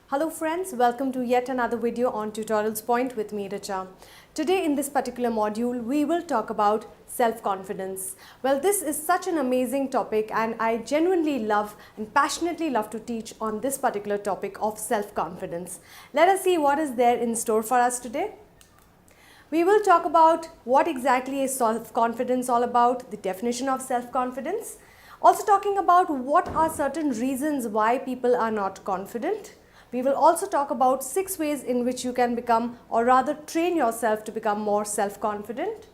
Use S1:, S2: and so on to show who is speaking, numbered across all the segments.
S1: Hello friends, welcome to yet another video on Tutorials Point with me, Richa. Today in this particular module, we will talk about self-confidence. Well, this is such an amazing topic and I genuinely love and passionately love to teach on this particular topic of self-confidence. Let us see what is there in store for us today. We will talk about what exactly is self-confidence all about, the definition of self-confidence. Also talking about what are certain reasons why people are not confident. We will also talk about 6 ways in which you can become or rather train yourself to become more self-confident.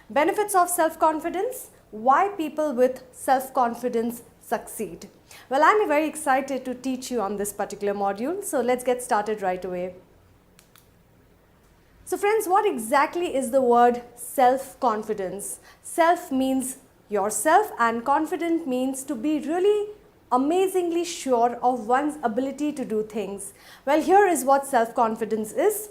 S1: Benefits of self-confidence, why people with self-confidence succeed. Well, I'm very excited to teach you on this particular module, so let's get started right away. So friends, what exactly is the word self-confidence? Self means yourself and confident means to be really amazingly sure of one's ability to do things. Well, here is what self-confidence is.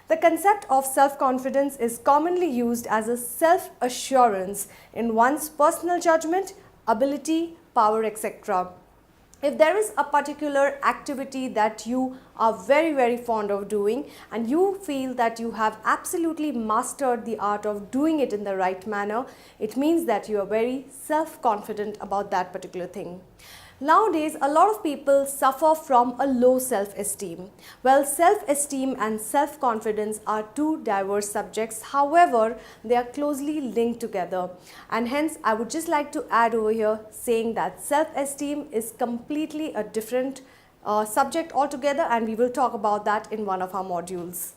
S1: The concept of self-confidence is commonly used as a self-assurance in one's personal judgment, ability, power, etc. If there is a particular activity that you are very fond of doing and you feel that you have absolutely mastered the art of doing it in the right manner, it means that you are very self-confident about that particular thing. Nowadays, a lot of people suffer from a low self-esteem. Well, self-esteem and self-confidence are two diverse subjects. However, they are closely linked together. And hence, I would just like to add over here saying that self-esteem is completely a different subject altogether, and we will talk about that in one of our modules.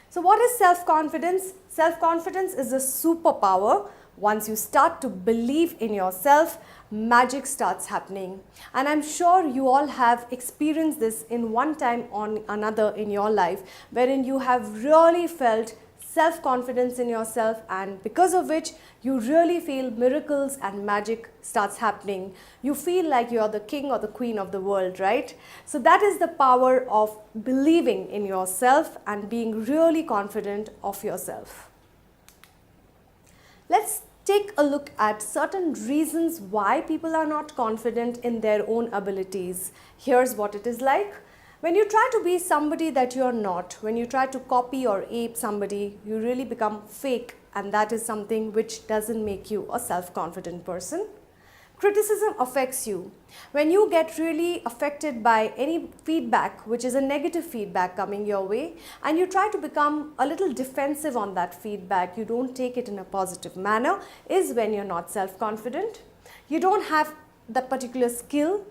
S1: So what is self-confidence? Self-confidence is a superpower. Once you start to believe in yourself, magic starts happening. And I'm sure you all have experienced this in one time or another in your life, wherein you have really felt self-confidence in yourself, and because of which you really feel miracles and magic starts happening. You feel like you are the king or the queen of the world, right? So that is the power of believing in yourself and being really confident of yourself. Let's take a look at certain reasons why people are not confident in their own abilities. Here's what it is like. When you try to be somebody that you are not, when you try to copy or ape somebody, you really become fake, and that is something which doesn't make you a self-confident person. Criticism affects you. When you get really affected by any feedback, which is a negative feedback coming your way, and you try to become a little defensive on that feedback, you don't take it in a positive manner, is when you're not self-confident. You don't have that particular skill.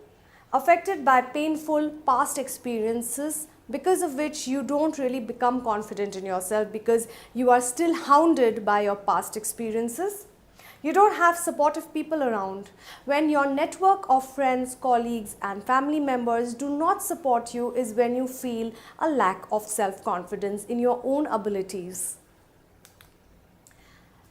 S1: Affected by painful past experiences, because of which you don't really become confident in yourself because you are still hounded by your past experiences. You don't have supportive people around. When your network of friends, colleagues and family members do not support you is when you feel a lack of self-confidence in your own abilities.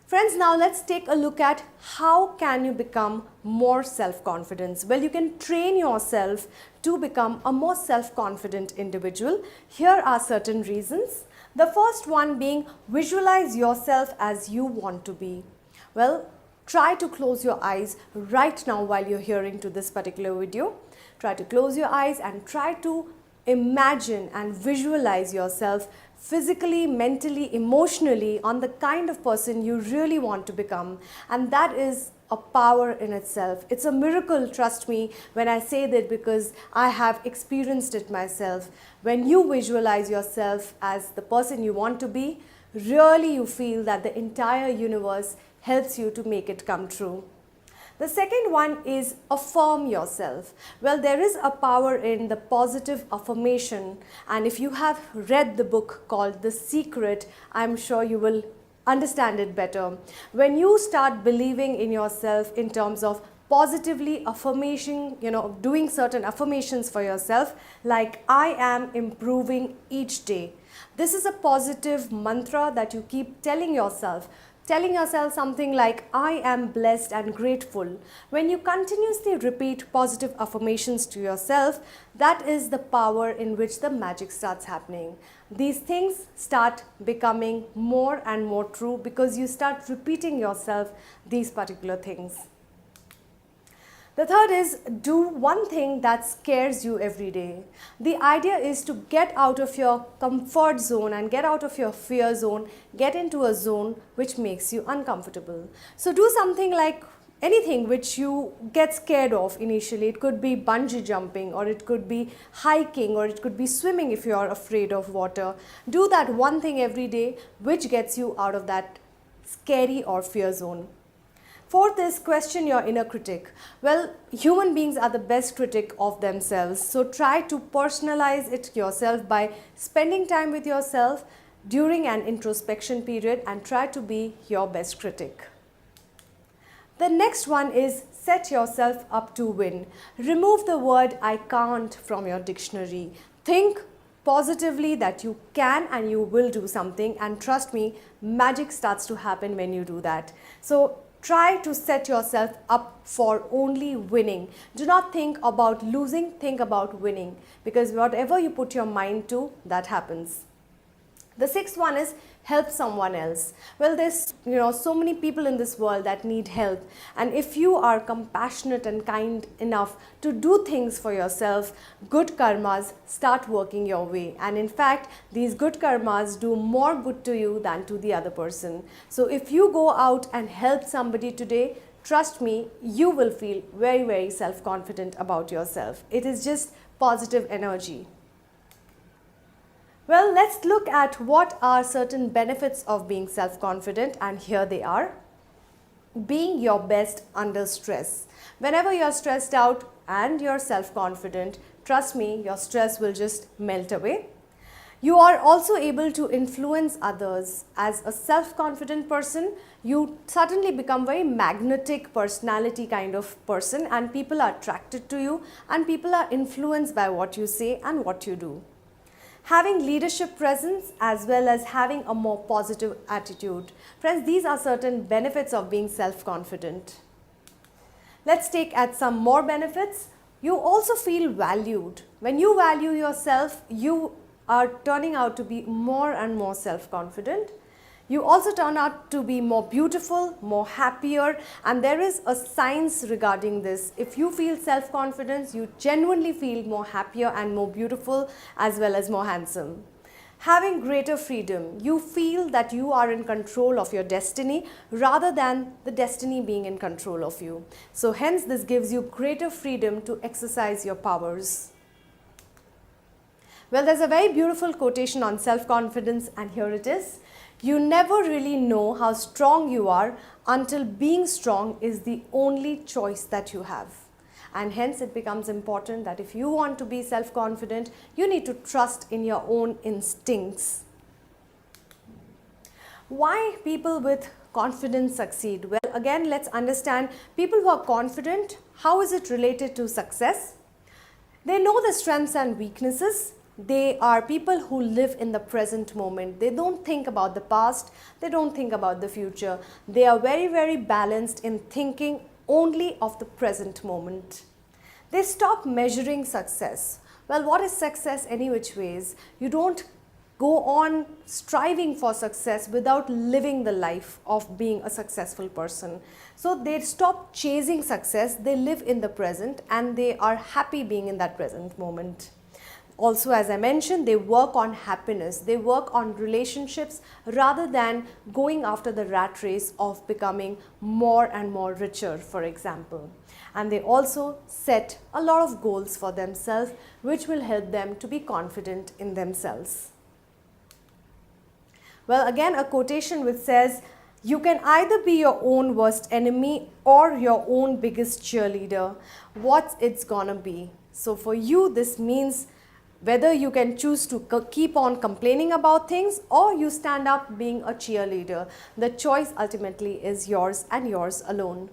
S1: Friends, now let's take a look at how can you become more self-confident. Well, you can train yourself to become a more self-confident individual. Here are certain reasons. The first one being visualize yourself as you want to be. Well, try to close your eyes right now while you're hearing to this particular video. Try to close your eyes and try to imagine and visualize yourself physically, mentally, emotionally on the kind of person you really want to become. And that is a power in itself. It's a miracle, trust me, when I say that, because I have experienced it myself. When you visualize yourself as the person you want to be, really you feel that the entire universe helps you to make it come true. The second one is affirm yourself. Well, there is a power in the positive affirmation, and if you have read the book called The Secret, I'm sure you will understand it better. When you start believing in yourself in terms of positively affirmation, doing certain affirmations for yourself, like I am improving each day. This is a positive mantra that you keep telling yourself something like I am blessed and grateful. When you continuously repeat positive affirmations to yourself, that is the power in which the magic starts happening. These things start becoming more and more true because you start repeating yourself these particular things. The third is do one thing that scares you every day. The idea is to get out of your comfort zone and get out of your fear zone, get into a zone which makes you uncomfortable. So do something like anything which you get scared of initially. It could be bungee jumping, or it could be hiking, or it could be swimming if you are afraid of water. Do that one thing every day which gets you out of that scary or fear zone. Fourth is question your inner critic. Well, human beings are the best critic of themselves. So try to personalize it yourself by spending time with yourself during an introspection period and try to be your best critic. The next one is set yourself up to win. Remove the word I can't from your dictionary. Think positively that you can and you will do something, and trust me, magic starts to happen when you do that. So try to set yourself up for only winning. Do not think about losing, think about winning, because whatever you put your mind to, that happens. The sixth one is help someone else. Well, there's so many people in this world that need help, and if you are compassionate and kind enough to do things for yourself, good karmas start working your way, and in fact these good karmas do more good to you than to the other person. So if you go out and help somebody today, trust me, you will feel very, very self-confident about yourself. It is just positive energy. Well, let's look at what are certain benefits of being self-confident, and here they are. Being your best under stress. Whenever you're stressed out and you're self-confident, trust me, your stress will just melt away. You are also able to influence others. As a self-confident person, you suddenly become very magnetic personality kind of person, and people are attracted to you and people are influenced by what you say and what you do. Having leadership presence as well as having a more positive attitude. Friends, these are certain benefits of being self-confident. Let's take at some more benefits. You also feel valued. When you value yourself, you are turning out to be more and more self-confident. You also turn out to be more beautiful, more happier, and there is a science regarding this. If you feel self-confidence, you genuinely feel more happier and more beautiful as well as more handsome. Having greater freedom, you feel that you are in control of your destiny rather than the destiny being in control of you. So hence this gives you greater freedom to exercise your powers. Well, there's a very beautiful quotation on self-confidence, and here it is. You never really know how strong you are until being strong is the only choice that you have. And hence it becomes important that if you want to be self-confident, you need to trust in your own instincts. Why people with confidence succeed? Well, again, let's understand people who are confident, how is it related to success? They know the strengths and weaknesses. They are people who live in the present moment. They don't think about the past. They don't think about the future. They are very, very balanced in thinking only of the present moment. They stop measuring success. Well, what is success any which ways? You don't go on striving for success without living the life of being a successful person. So they stop chasing success. They live in the present and they are happy being in that present moment. Also, as I mentioned, they work on happiness, they work on relationships rather than going after the rat race of becoming more and more richer, for example. And they also set a lot of goals for themselves, which will help them to be confident in themselves. Well, again, a quotation which says, you can either be your own worst enemy or your own biggest cheerleader. What it's gonna be. So for you, this means whether you can choose to keep on complaining about things or you stand up being a cheerleader. The choice ultimately is yours and yours alone.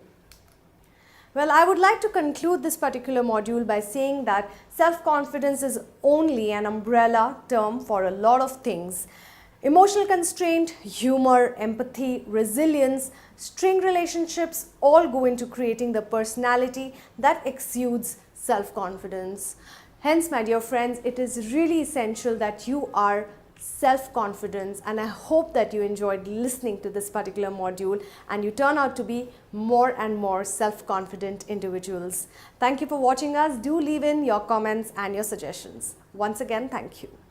S1: Well, I would like to conclude this particular module by saying that self-confidence is only an umbrella term for a lot of things. Emotional constraint, humor, empathy, resilience, string relationships all go into creating the personality that exudes self-confidence. Hence, my dear friends, it is really essential that you are self-confidence, and I hope that you enjoyed listening to this particular module and you turn out to be more and more self-confident individuals. Thank you for watching us. Do leave in your comments and your suggestions. Once again, thank you.